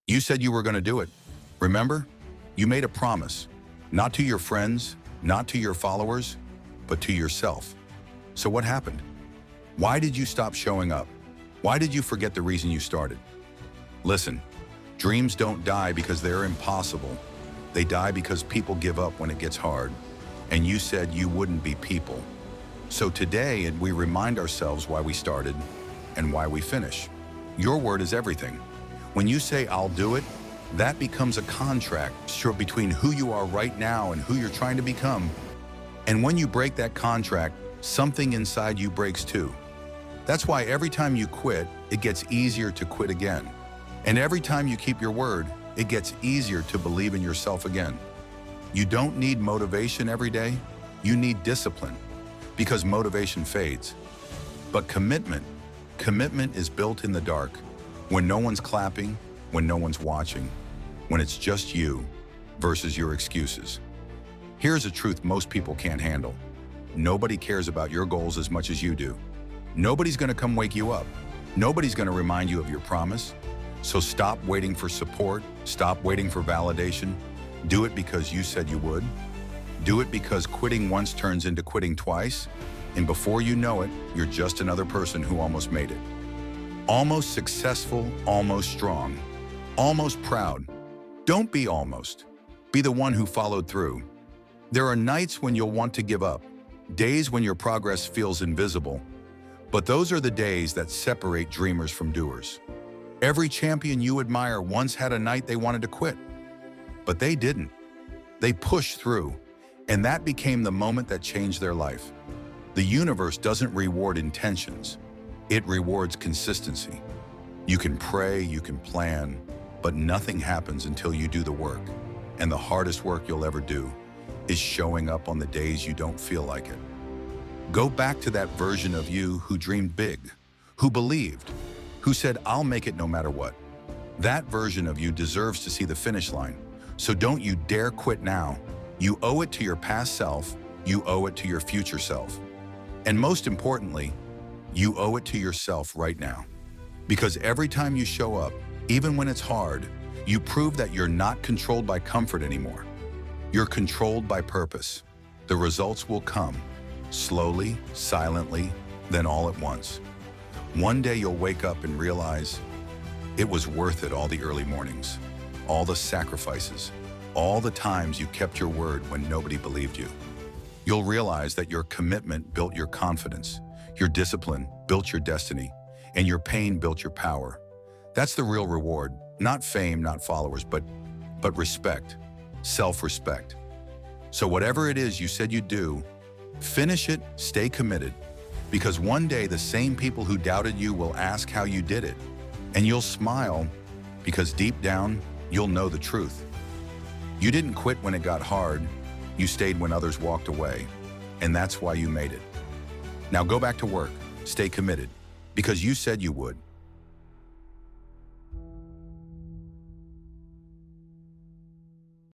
You said you were going to do it. Remember? You made a promise, not to your friends, not to your followers, but to yourself. So what happened? Why did you stop showing up? Why did you forget the reason you started? Listen, dreams don't die because they're impossible. They die because people give up when it gets hard. And you said you wouldn't be people. So today, we remind ourselves why we started and why we finish. Your word is everything. When you say, I'll do it, that becomes a contract between who you are right now and who you're trying to become. And when you break that contract, something inside you breaks too. That's why every time you quit, it gets easier to quit again. And every time you keep your word, it gets easier to believe in yourself again. You don't need motivation every day, you need discipline, because motivation fades. But commitment is built in the dark, when no one's clapping, when no one's watching, when it's just you versus your excuses. Here's a truth most people can't handle. Nobody cares about your goals as much as you do. Nobody's gonna come wake you up. Nobody's gonna remind you of your promise. So stop waiting for support, stop waiting for validation. Do it because you said you would. Do it because quitting once turns into quitting twice, and before you know it, you're just another person who almost made it. Almost successful, almost strong, almost proud. Don't be almost. Be the one who followed through. There are nights when you'll want to give up, days when your progress feels invisible, but those are the days that separate dreamers from doers. Every champion you admire once had a night they wanted to quit, but they didn't. They pushed through, and that became the moment that changed their life. The universe doesn't reward intentions, it rewards consistency. You can pray, you can plan, but nothing happens until you do the work. And the hardest work you'll ever do is showing up on the days you don't feel like it. Go back to that version of you who dreamed big, who believed, who said, I'll make it no matter what. That version of you deserves to see the finish line. So don't you dare quit now. You owe it to your past self, you owe it to your future self. And most importantly, you owe it to yourself right now. Because every time you show up, even when it's hard, you prove that you're not controlled by comfort anymore. You're controlled by purpose. The results will come, slowly, silently, then all at once. One day you'll wake up and realize it was worth it, all the early mornings, all the sacrifices, all the times you kept your word when nobody believed you. You'll realize that your commitment built your confidence, your discipline built your destiny, and your pain built your power. That's the real reward, not fame, not followers, but respect, self-respect. So whatever it is you said you'd do, finish it, stay committed, because one day the same people who doubted you will ask how you did it, and you'll smile because deep down, you'll know the truth. You didn't quit when it got hard, you stayed when others walked away, and that's why you made it. Now go back to work, stay committed, because you said you would.